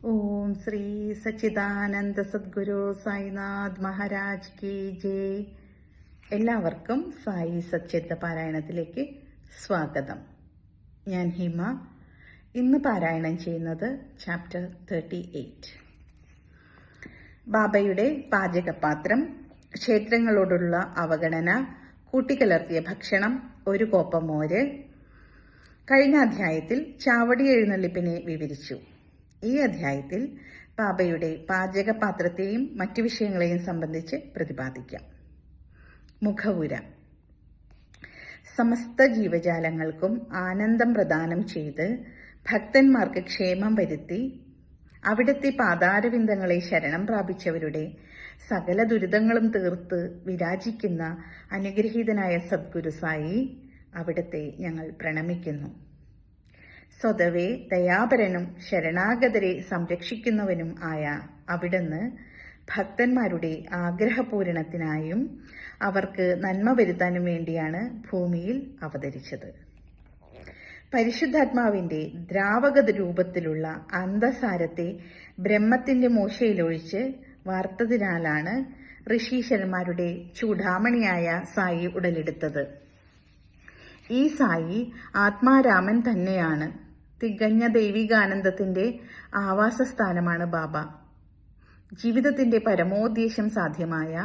ഓം ശ്രീ സച്ചിദാനന്ദ സദ്ഗുരു സായിനാഥ് മഹാരാജ് കി ജയ്. എല്ലാവർക്കും സായി സച്ചിദ പാരായണത്തിലേക്ക് സ്വാഗതം. ഞാൻ ഹിമ. ഇന്ന് പാരായണം ചെയ്യുന്നത് ചാപ്റ്റർ 38. ബാബയുടെ പാചകപാത്രം, ക്ഷേത്രങ്ങളോടുള്ള അവഗണന, കൂട്ടിക്കലർത്തിയ ഭക്ഷണം, ഒരു കോപ്പ മോര്. കഴിഞ്ഞ അധ്യായത്തിൽ ചാവടി എഴുന്നള്ളിപ്പിനെ വിവരിച്ചു. ഈ അധ്യായത്തിൽ ബാബയുടെ പാചകപാത്രത്തെയും മറ്റു വിഷയങ്ങളെയും സംബന്ധിച്ച് പ്രതിപാദിക്കാം. മുഖവുര. സമസ്ത ജീവജാലങ്ങൾക്കും ആനന്ദം പ്രദാനം ചെയ്ത് ഭക്തന്മാർക്ക് ക്ഷേമം വരുത്തി അവിടുത്തെ പാതാരവിന്ദങ്ങളെ ശരണം പ്രാപിച്ചവരുടെ സകല ദുരിതങ്ങളും തീർത്ത് വിരാജിക്കുന്ന അനുഗ്രഹീതനായ സദ്ഗുരു സായി, അവിടുത്തെ ഞങ്ങൾ പ്രണമിക്കുന്നു. സ്വതവേ ദയാപരനും ശരണാഗതരെ സംരക്ഷിക്കുന്നവനും ആയ അവിടുന്ന് ഭക്തന്മാരുടെ ആഗ്രഹപൂരണത്തിനായും അവർക്ക് നന്മ വരുത്താനും വേണ്ടിയാണ് ഭൂമിയിൽ അവതരിച്ചത്. പരിശുദ്ധാത്മാവിന്റെ ദ്രാവക രൂപത്തിലുള്ള അന്തസാരത്തെ ബ്രഹ്മത്തിന്റെ മൂശയിലൊഴിച്ച് വാർത്തതിനാലാണ് ഋഷീശ്വരന്മാരുടെ ചൂടാമണിയായ സായി ഉടലെടുത്തത്. ഈ സായി ആത്മാരാമൻ തന്നെയാണ്. തികഞ്ഞ ദൈവികാനന്ദത്തിന്റെ ആവാസസ്ഥാനമാണ് ബാബ. ജീവിതത്തിന്റെ പരമോദ്ദേശം സാധ്യമായ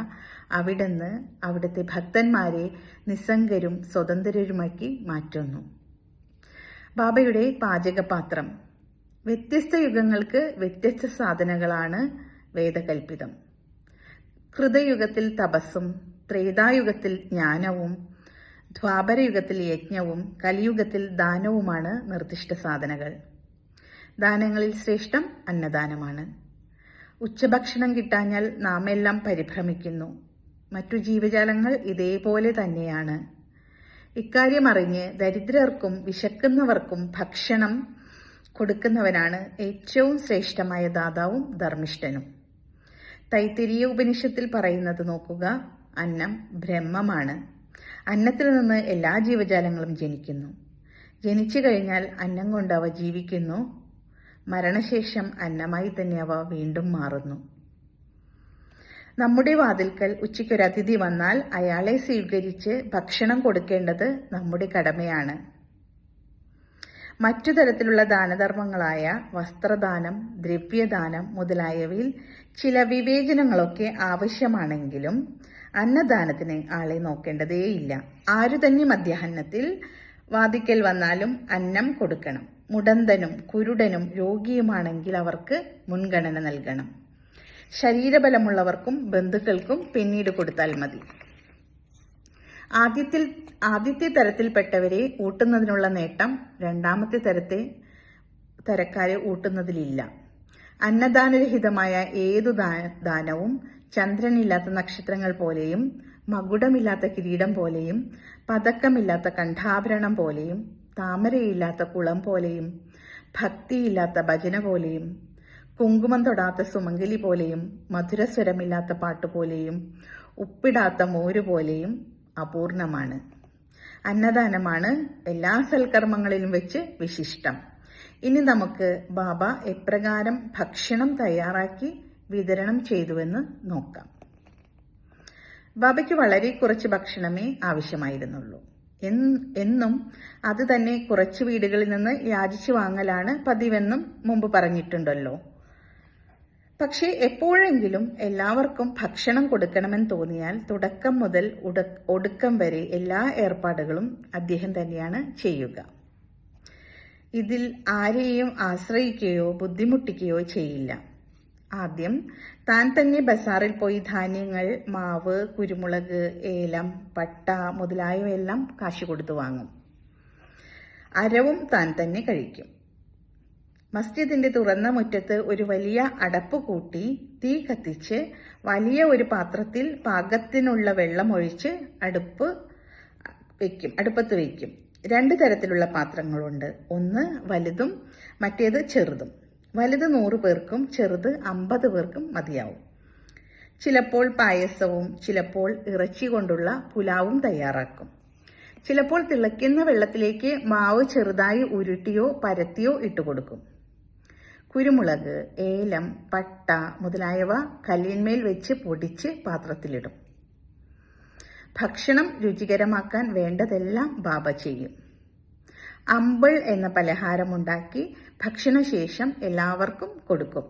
അവിടുന്ന് അവിടുത്തെ ഭക്തന്മാരെ നിസ്സംഗരും സ്വതന്ത്രരുമാക്കി മാറ്റുന്നു. ബാബയുടെ പാചകപാത്രം. വ്യത്യസ്ത യുഗങ്ങൾക്ക് വ്യത്യസ്ത സാധനങ്ങളാണ് വേദകൽപിതം. കൃതയുഗത്തിൽ തപസ്സും, ത്രേതായുഗത്തിൽ ജ്ഞാനവും, ദ്വാപരയുഗത്തിൽ യജ്ഞവും, കലിയുഗത്തിൽ ദാനവുമാണ് നിർദ്ദിഷ്ട സാധനങ്ങൾ. ദാനങ്ങളിൽ ശ്രേഷ്ഠം അന്നദാനമാണ്. ഉച്ചഭക്ഷണം കിട്ടാഞ്ഞാൽ നാം എല്ലാം പരിഭ്രമിക്കുന്നു. മറ്റു ജീവജാലങ്ങൾ ഇതേപോലെ തന്നെയാണ്. ഇക്കാര്യം അറിഞ്ഞ് ദരിദ്രർക്കും വിശക്കുന്നവർക്കും ഭക്ഷണം കൊടുക്കുന്നവനാണ് ഏറ്റവും ശ്രേഷ്ഠമായ ദാതാവും ധർമ്മിഷ്ഠനും. തൈത്തിരീയ ഉപനിഷത്തിൽ പറയുന്നത് നോക്കുക. അന്നം ബ്രഹ്മമാണ്. അന്നത്തിൽ നിന്ന് എല്ലാ ജീവജാലങ്ങളും ജനിക്കുന്നു. ജനിച്ചു കഴിഞ്ഞാൽ അന്നം കൊണ്ട് അവ ജീവിക്കുന്നു. മരണശേഷം അന്നമായി തന്നെ അവ വീണ്ടും മാറുന്നു. നമ്മുടെ വാതിൽക്കൽ ഉച്ചയ്ക്കൊരു അതിഥി വന്നാൽ അയാളെ സ്വീകരിച്ച് ഭക്ഷണം കൊടുക്കേണ്ടത് നമ്മുടെ കടമയാണ്. മറ്റു തരത്തിലുള്ള ദാനധർമ്മങ്ങളായ വസ്ത്രദാനം, ദ്രവ്യദാനം മുതലായവയിൽ ചില വിവേചനങ്ങളൊക്കെ ആവശ്യമാണെങ്കിലും അന്നദാനത്തിന് ആളെ നോക്കേണ്ടതേയില്ല. ആരു തന്നെ മധ്യാഹ്നത്തിൽ വാതിക്കൽ വന്നാലും അന്നം കൊടുക്കണം. മുടന്തനും കുരുടനും രോഗിയുമാണെങ്കിൽ അവർക്ക് മുൻഗണന നൽകണം. ശരീരബലമുള്ളവർക്കും ബന്ധുക്കൾക്കും പിന്നീട് കൊടുത്താൽ മതി. ആദ്യത്തെ തരത്തിൽപ്പെട്ടവരെ ഊട്ടുന്നതിനുള്ള നേട്ടം രണ്ടാമത്തെ തരക്കാരെ ഊട്ടുന്നതിലില്ല. അന്നദാനരഹിതമായ ഏതു ദാനവും ചന്ദ്രനില്ലാത്ത നക്ഷത്രങ്ങൾ പോലെയും, മകുടമില്ലാത്ത കിരീടം പോലെയും, പതക്കമില്ലാത്ത കണ്ഠാഭരണം പോലെയും, താമരയില്ലാത്ത കുളം പോലെയും, ഭക്തിയില്ലാത്ത ഭജന പോലെയും, കുങ്കുമം തൊടാത്ത സുമംഗലി പോലെയും, മധുരസ്വരമില്ലാത്ത പാട്ടുപോലെയും, ഉപ്പിടാത്ത മോര് പോലെയും അപൂർണമാണ്. അന്നദാനമാണ് എല്ലാ സൽക്കർമ്മങ്ങളിലും വെച്ച് വിശിഷ്ടം. ഇനി നമുക്ക് ബാബ എപ്രകാരം ഭക്ഷണം തയ്യാറാക്കി വിതരണം ചെയ്തുവെന്ന് നോക്കാം. ബാബയ്ക്ക് വളരെ കുറച്ച് ഭക്ഷണമേ ആവശ്യമായിരുന്നുള്ളൂ. എന്നും അത് തന്നെ കുറച്ച് വീടുകളിൽ നിന്ന് യാചിച്ചു വാങ്ങലാണ് പതിവെന്നും മുമ്പ് പറഞ്ഞിട്ടുണ്ടല്ലോ. പക്ഷേ എപ്പോഴെങ്കിലും എല്ലാവർക്കും ഭക്ഷണം കൊടുക്കണമെന്ന് തോന്നിയാൽ തുടക്കം മുതൽ ഒടുക്കം വരെ എല്ലാ ഏർപ്പാടുകളും അദ്ദേഹം തന്നെയാണ് ചെയ്യുക. ഇതിൽ ആരെയും ആശ്രയിക്കുകയോ ബുദ്ധിമുട്ടിക്കുകയോ ചെയ്യില്ല. ആദ്യം താൻ തന്നെ ബസാറിൽ പോയി ധാന്യങ്ങൾ, മാവ്, കുരുമുളക്, ഏലം, പട്ട മുതലായവയെല്ലാം കാശ് കൊടുത്തു വാങ്ങും. അരവും താൻ തന്നെ കഴിക്കും. മസ്ജിദിന്റെ തുറന്ന മുറ്റത്ത് ഒരു വലിയ അടപ്പ് കൂട്ടി തീ കത്തിച്ച് വലിയ ഒരു പാത്രത്തിൽ പാകത്തിനുള്ള വെള്ളം ഒഴിച്ച് അടുപ്പത്ത് വയ്ക്കും. 2 തരത്തിലുള്ള പാത്രങ്ങളുണ്ട്. ഒന്ന് വലുതും മറ്റേത് ചെറുതും. വലുത് 100 പേർക്കും ചെറുത് 50 പേർക്കും മതിയാവും. ചിലപ്പോൾ പായസവും ചിലപ്പോൾ ഇറച്ചി കൊണ്ടുള്ള പുലാവും തയ്യാറാക്കും. ചിലപ്പോൾ തിളയ്ക്കുന്ന വെള്ളത്തിലേക്ക് മാവ് ചെറുതായി ഉരുട്ടിയോ പരത്തിയോ ഇട്ടുകൊടുക്കും. കുരുമുളക്, ഏലം, പട്ട മുതലായവ കല്ലിന്മേൽ വെച്ച് പൊടിച്ച് പാത്രത്തിലിടും. ഭക്ഷണം രുചികരമാക്കാൻ വേണ്ടതെല്ലാം ബാബ ചെയ്യും. അമ്പിൾ എന്ന പലഹാരമുണ്ടാക്കി ഭക്ഷണശേഷം എല്ലാവർക്കും കൊടുക്കും.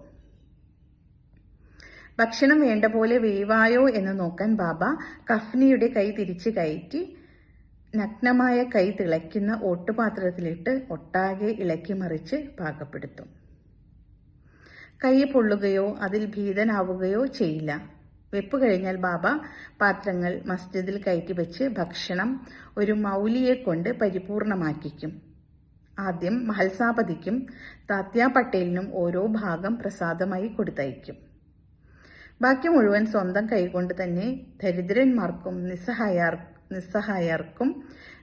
ഭക്ഷണം വേണ്ട പോലെ വേവായോ എന്ന് നോക്കാൻ ബാബ കഫ്നിയുടെ കൈ തിരിച്ചു കയറ്റി നഗ്നമായ കൈ തിളയ്ക്കുന്ന ഓട്ടുപാത്രത്തിലിട്ട് ഒട്ടാകെ ഇളക്കി മറിച്ച് പാകപ്പെടുത്തും. കൈ പൊള്ളുകയോ അതിൽ ഭീതനാവുകയോ ചെയ്യില്ല. വെപ്പ് കഴിഞ്ഞാൽ ബാബ പാത്രങ്ങൾ മസ്ജിദിൽ കയറ്റി വെച്ച് ഭക്ഷണം ഒരു മൗലിയെ കൊണ്ട് പരിപൂർണമാക്കിക്കും. ആദ്യം മഹൽസാപതിക്കും താത്യാ പട്ടേലിനും ഓരോ ഭാഗം പ്രസാദമായി കൊടുത്തയക്കും. ബാക്കി മുഴുവൻ സ്വന്തം കൈകൊണ്ട് തന്നെ ദരിദ്രന്മാർക്കും നിസ്സഹായർക്കും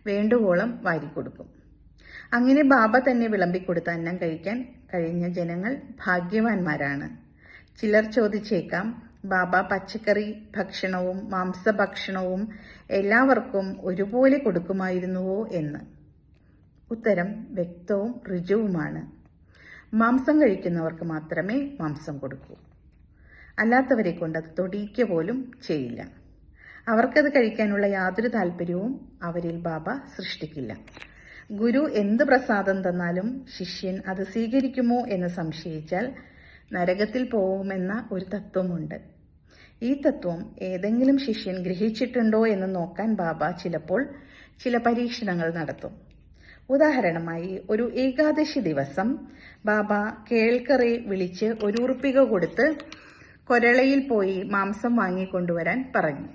വേണ്ടുവോളം വാരിക്കൊടുക്കും. അങ്ങനെ ബാബ തന്നെ വിളമ്പിക്കൊടുത്ത അന്നം കഴിക്കാൻ കഴിഞ്ഞ ജനങ്ങൾ ഭാഗ്യവാന്മാരാണ്. ചിലർ ചോദിച്ചേക്കാം, ബാബ പച്ചക്കറി ഭക്ഷണവും മാംസഭക്ഷണവും എല്ലാവർക്കും ഒരുപോലെ കൊടുക്കുമായിരുന്നുവോ എന്ന്. ഉത്തരം വ്യക്തവും ഋജുവുമാണ്. മാംസം കഴിക്കുന്നവർക്ക് മാത്രമേ മാംസം കൊടുക്കൂ. അല്ലാത്തവരെ കൊണ്ട് അത് തൊടിയിക്കുക പോലും ചെയ്യില്ല. അവർക്കത് കഴിക്കാനുള്ള യാതൊരു താല്പര്യവും അവരിൽ ബാബ സൃഷ്ടിക്കില്ല. ഗുരു എന്ത് പ്രസാദം തന്നാലും ശിഷ്യൻ അത് സ്വീകരിക്കുമോ എന്ന് സംശയിച്ചാൽ നരകത്തിൽ പോകുമെന്ന ഒരു തത്വമുണ്ട്. ഈ തത്വം ഏതെങ്കിലും ശിഷ്യൻ ഗ്രഹിച്ചിട്ടുണ്ടോ എന്ന് നോക്കാൻ ബാബ ചിലപ്പോൾ ചില പരീക്ഷണങ്ങൾ നടത്തും. ഉദാഹരണമായി, ഒരു ഏകാദശി ദിവസം ബാബ കേൾക്കറെ വിളിച്ച് 1 ഉറുപ്പിക കൊടുത്ത് കൊരളയിൽ പോയി മാംസം വാങ്ങിക്കൊണ്ടുവരാൻ പറഞ്ഞു.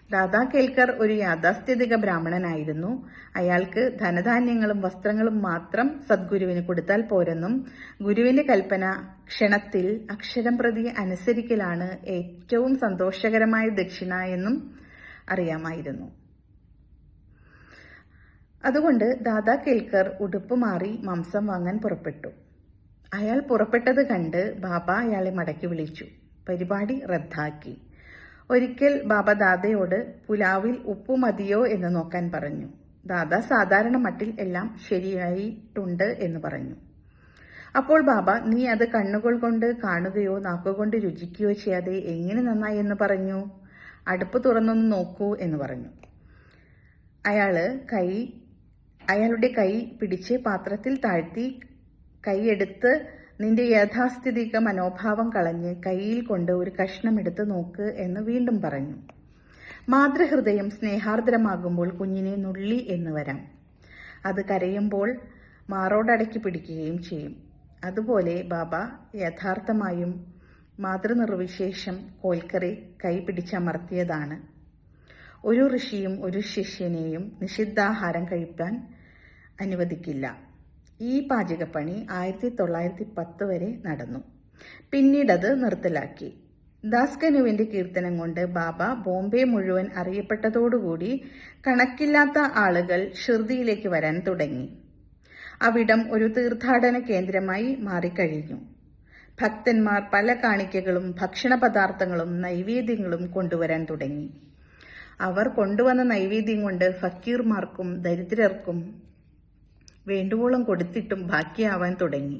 ദാദാ കേൽക്കർ ഒരു യാഥാസ്ഥിതിക ബ്രാഹ്മണനായിരുന്നു. അയാൾക്ക് ധനധാന്യങ്ങളും വസ്ത്രങ്ങളും മാത്രം സദ്ഗുരുവിന് കൊടുത്താൽ പോരെന്നും ഗുരുവിന്റെ കൽപ്പന ക്ഷണത്തിൽ അക്ഷരം പ്രതി അനുസരിക്കലാണ് ഏറ്റവും സന്തോഷകരമായ ദക്ഷിണ എന്നും അറിയാമായിരുന്നു. അതുകൊണ്ട് ദാദാ കേൽക്കർ ഉടുപ്പ് മാറി മാംസം വാങ്ങാൻ പുറപ്പെട്ടു. അയാൾ പുറപ്പെട്ടത് കണ്ട് ബാബ അയാളെ മടക്കി വിളിച്ചു. പരിപാടി റദ്ദാക്കി. ഒരിക്കൽ ബാബ ദാദയോട് പുലാവിൽ ഉപ്പ് മതിയോ എന്ന് നോക്കാൻ പറഞ്ഞു. ദാദ സാധാരണ മട്ടിൽ എല്ലാം ശരിയായിട്ടുണ്ട് എന്ന് പറഞ്ഞു. അപ്പോൾ ബാബ, നീ അത് കണ്ണുകൾ കൊണ്ട് കാണുകയോ നാക്കുകൊണ്ട് രുചിക്കുകയോ ചെയ്യാതെ എങ്ങനെ നന്നായി എന്ന് പറഞ്ഞു? അടുപ്പ് തുറന്നൊന്ന് നോക്കൂ എന്ന് പറഞ്ഞു. അയാളുടെ കൈ പിടിച്ച് പാത്രത്തിൽ താഴ്ത്തി കൈയെടുത്ത് നിന്റെ യാഥാസ്ഥിതിക മനോഭാവം കളഞ്ഞ് കയ്യിൽ കൊണ്ട് ഒരു കഷ്ണം എടുത്ത് നോക്ക് എന്ന് വീണ്ടും പറഞ്ഞു. മാതൃഹൃദയം സ്നേഹാർദ്രമാകുമ്പോൾ കുഞ്ഞിനെ നുള്ളി എന്ന് വരാം. അത് കരയുമ്പോൾ മാറോടടക്കി പിടിക്കുകയും ചെയ്യും. അതുപോലെ ബാബ യഥാർത്ഥമായും മാതൃനിർവിശേഷം കോൽക്കറെ കൈ പിടിച്ചമർത്തിയതാണ്. ഒരു ഋഷിയും ഒരു ശിഷ്യനെയും നിഷിദ്ധാഹാരം കഴിപ്പാൻ അനുവദിക്കില്ല. ഈ പാചകപ്പണി 1910 വരെ നടന്നു. പിന്നീടത് നിർത്തലാക്കി. ദാസ്കനുവിന്റെ കീർത്തനം കൊണ്ട് ബാബ ബോംബെ മുഴുവൻ അറിയപ്പെട്ടതോടുകൂടി കണക്കില്ലാത്ത ആളുകൾ ഷിർദിയിലേക്ക് വരാൻ തുടങ്ങി. അവിടം ഒരു തീർത്ഥാടന കേന്ദ്രമായി മാറിക്കഴിഞ്ഞു. ഭക്തന്മാർ പല കാണിക്കകളും ഭക്ഷണ പദാർത്ഥങ്ങളും നൈവേദ്യങ്ങളും കൊണ്ടുവരാൻ തുടങ്ങി. അവർ കൊണ്ടുവന്ന നൈവേദ്യം കൊണ്ട് ഫക്കീർമാർക്കും ദരിദ്രർക്കും വേണ്ടുവോളം കൊടുത്തിട്ടും ബാക്കിയാവാൻ തുടങ്ങി.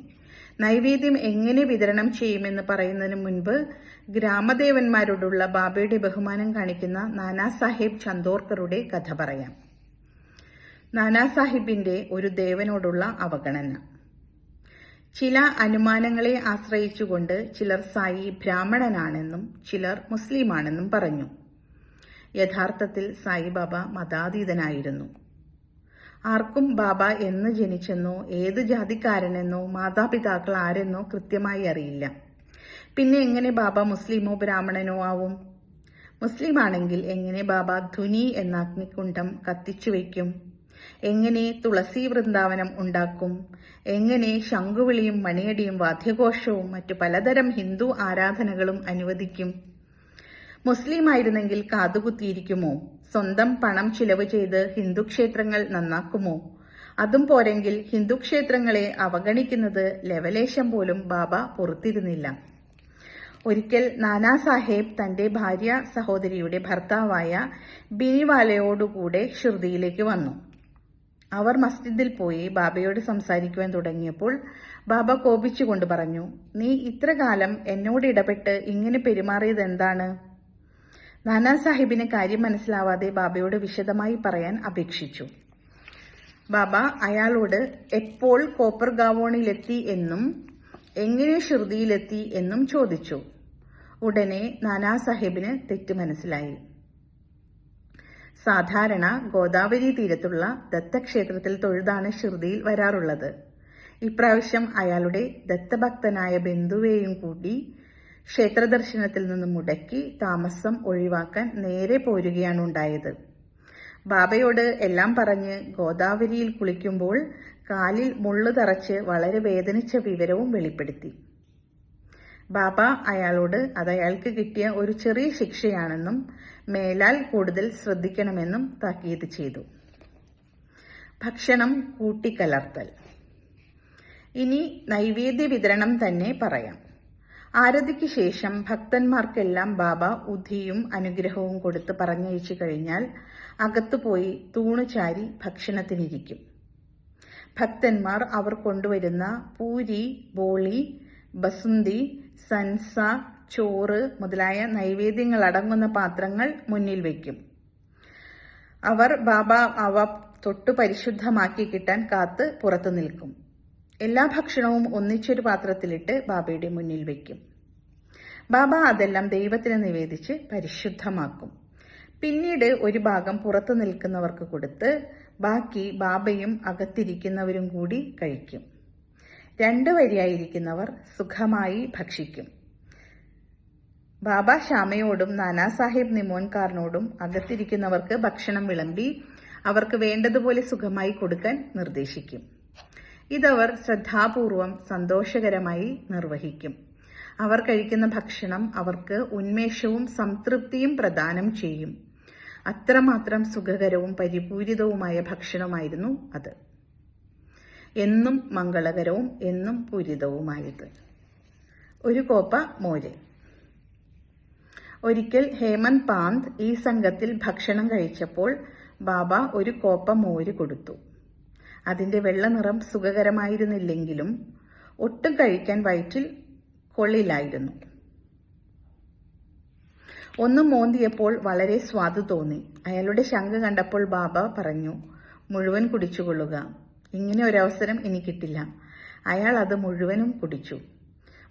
നൈവേദ്യം എങ്ങനെ വിതരണം ചെയ്യുമെന്ന് പറയുന്നതിന് മുൻപ് ഗ്രാമദേവന്മാരോടുള്ള ബാബയുടെ ബഹുമാനം കാണിക്കുന്ന നാനാ സാഹിബ് ചന്ദോർക്കറുടെ കഥ പറയാം. നാനാ സാഹിബിന്റെ ഒരു ദേവനോടുള്ള അവഗണന. ചില അനുമാനങ്ങളെ ആശ്രയിച്ചുകൊണ്ട് ചിലർ സായി ബ്രാഹ്മണനാണെന്നും ചിലർ മുസ്ലിമാണെന്നും പറഞ്ഞു. യഥാർത്ഥത്തിൽ സായിബാബ മതാതീതനായിരുന്നു. ആർക്കും ബാബ എന്ന് ജനിച്ചെന്നോ ഏത് ജാതിക്കാരനെന്നോ മാതാപിതാക്കൾ ആരെന്നോ കൃത്യമായി അറിയില്ല. പിന്നെ എങ്ങനെ ബാബ മുസ്ലിമോ ബ്രാഹ്മണനോ ആവും? മുസ്ലിം ആണെങ്കിൽ എങ്ങനെ ബാബ ധുനി എന്ന അഗ്നികുണ്ഡം കത്തിച്ചു വയ്ക്കും? എങ്ങനെ തുളസി വൃന്ദാവനം ഉണ്ടാക്കും? എങ്ങനെ ശംഖുവിളിയും മണിയടിയും വാദ്യഘോഷവും മറ്റു പലതരം ഹിന്ദു ആരാധനകളും അനുവദിക്കും? മുസ്ലിം ആയിരുന്നെങ്കിൽ കാതുകുത്തിയിരിക്കുമോ? സ്വന്തം പണം ചിലവ് ചെയ്ത് ഹിന്ദു ക്ഷേത്രങ്ങൾ നന്നാക്കുമോ? അതും പോരെങ്കിൽ ഹിന്ദു ക്ഷേത്രങ്ങളെ അവഗണിക്കുന്നത് ലവലേശം പോലും ബാബ പൊറുത്തിരുന്നില്ല. ഒരിക്കൽ നാനാ സാഹേബ് തന്റെ ഭാര്യ സഹോദരിയുടെ ഭർത്താവായ ബിനിവാലയോടുകൂടെ ഷിർദിയിലേക്ക് വന്നു. അവർ മസ്ജിദിൽ പോയി ബാബയോട് സംസാരിക്കുവാൻ തുടങ്ങിയപ്പോൾ ബാബ കോപിച്ചുകൊണ്ട് പറഞ്ഞു, നീ ഇത്ര കാലം എന്നോട് ഇടപെട്ട് ഇങ്ങനെ പെരുമാറിയത് എന്താണ്? നാനാ സാഹിബിന് കാര്യം മനസ്സിലാവാതെ ബാബയോട് വിശദമായി പറയാൻ അപേക്ഷിച്ചു. ബാബ അയാളോട് എപ്പോൾ കോപ്പർഗാവോണിലെത്തി എന്നും എങ്ങനെ ഷിർദിയിലെത്തി എന്നും ചോദിച്ചു. ഉടനെ നാനാ സാഹിബിന് തെറ്റ് മനസ്സിലായി. സാധാരണ ഗോദാവരി തീരത്തുള്ള ദത്തക്ഷേത്രത്തിൽ തൊഴുതാണ് ഷിർദിയിൽ വരാറുള്ളത്. ഇപ്രാവശ്യം അയാളുടെ ദത്തഭക്തനായ ബന്ധുവേയും കൂടി ക്ഷേത്രദർശനത്തിൽ നിന്ന് മുടക്കി താമസം ഒഴിവാക്കാൻ നേരെ പോരുകയാണ് ഉണ്ടായത്. ബാബയോട് എല്ലാം പറഞ്ഞ് ഗോദാവരിയിൽ കുളിക്കുമ്പോൾ കാലിൽ മുള്ളു തറച്ച് വളരെ വേദനിച്ച വിവരവും വെളിപ്പെടുത്തി. ബാബ അയാളോട് അത് അയാൾക്ക് കിട്ടിയ ഒരു ചെറിയ ശിക്ഷയാണെന്നും മേലാൽ കൂടുതൽ ശ്രദ്ധിക്കണമെന്നും താക്കീത് ചെയ്തു. ഭക്ഷണം കൂട്ടിക്കലർത്തൽ. ഇനി നൈവേദ്യ വിതരണം തന്നെ പറയാം. ആരതിക്ക് ശേഷം ഭക്തന്മാർക്കെല്ലാം ബാബ ഉധിയും അനുഗ്രഹവും കൊടുത്ത് പറഞ്ഞയച്ചു കഴിഞ്ഞാൽ അകത്തുപോയി തൂണുചാരി ഭക്ഷണത്തിനിരിക്കും. ഭക്തന്മാർ അവർ കൊണ്ടുവരുന്ന പൂരി, ബോളി, ബസുന്തി, സൻസ, ചോറ് മുതലായ നൈവേദ്യങ്ങൾ അടങ്ങുന്ന പാത്രങ്ങൾ മുന്നിൽ വയ്ക്കും. അവർ ബാബ അവ തൊട്ടു പരിശുദ്ധമാക്കി കിട്ടാൻ കാത്ത് പുറത്തു നിൽക്കും. എല്ലാ ഭക്ഷണവും ഒന്നിച്ചൊരു പാത്രത്തിലിട്ട് ബാബയുടെ മുന്നിൽ വയ്ക്കും. ബാബ അതെല്ലാം ദൈവത്തിന് നിവേദിച്ച് പരിശുദ്ധമാക്കും. പിന്നീട് ഒരു ഭാഗം പുറത്തു നിൽക്കുന്നവർക്ക് കൊടുത്ത് ബാക്കി ബാബയും അകത്തിരിക്കുന്നവരും കൂടി കഴിക്കും. 2 വരിയായിരിക്കുന്നവർ സുഖമായി ഭക്ഷിക്കും. ബാബ ശ്യാമയോടും നാനാ സാഹിബ് നിമോൻകാരനോടും അകത്തിരിക്കുന്നവർക്ക് ഭക്ഷണം വിളമ്പി അവർക്ക് വേണ്ടതുപോലെ സുഖമായി കൊടുക്കാൻ നിർദ്ദേശിക്കും. ഇതവർ ശ്രദ്ധാപൂർവം സന്തോഷകരമായി നിർവഹിക്കും. അവർ കഴിക്കുന്ന ഭക്ഷണം അവർക്ക് ഉന്മേഷവും സംതൃപ്തിയും പ്രദാനം ചെയ്യും. അത്രമാത്രം സുഖകരവും പരിപൂരിതവുമായ ഭക്ഷണമായിരുന്നു അത്. എന്നും മംഗളകരവും എന്നും പൂരിതവുമായത്. ഒരു കോപ്പ മോര്. ഒരിക്കൽ ഹേമന്ത് പാന്ത് ഈ സംഘത്തിൽ ഭക്ഷണം കഴിച്ചപ്പോൾ ബാബ ഒരു കോപ്പ മോര് കൊടുത്തു. അതിന്റെ വെള്ള നിറം സുഖകരമായിരുന്നില്ലെങ്കിലും ഒട്ടും കഴിക്കാൻ വയറ്റിൽ കൊള്ളില്ലായിരുന്നു. ഒന്ന് മോന്തിയപ്പോൾ വളരെ സ്വാദ് തോന്നി. അയാളുടെ ശങ്ക കണ്ടപ്പോൾ ബാബ പറഞ്ഞു, മുഴുവൻ കുടിച്ചുകൊള്ളുക, ഇങ്ങനെ ഒരവസരം ഇനി കിട്ടില്ല. അയാൾ അത് മുഴുവനും കുടിച്ചു.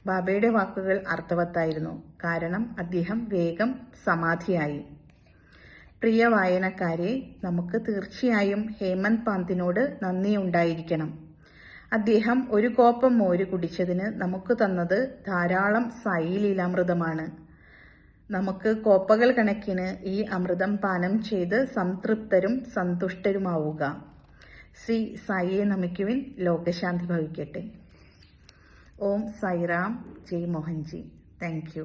ബാബയുടെ വാക്കുകൾ അർത്ഥവത്തായിരുന്നു. കാരണം അദ്ദേഹം വേഗം സമാധിയായി. പ്രിയ വായനക്കാരെ, നമുക്ക് തീർച്ചയായും ഹേമന്ത് പാന്തിനോട് നന്ദിയുണ്ടായിരിക്കണം. അദ്ദേഹം ഒരു കോപ്പം മോര് കുടിച്ചതിന് നമുക്ക് തന്നത് ധാരാളം സായി ലീലാമൃതമാണ്. നമുക്ക് കോപ്പകൾ കണക്കിന് ഈ അമൃതം പാനം ചെയ്ത് സംതൃപ്തരും സന്തുഷ്ടരുമാവുക. ശ്രീ സായിയെ നമിക്കുവിൻ. ലോകശാന്തി ഭവിക്കട്ടെ. ഓം സായിറാം. ജയ് മോഹൻജി. Thank U.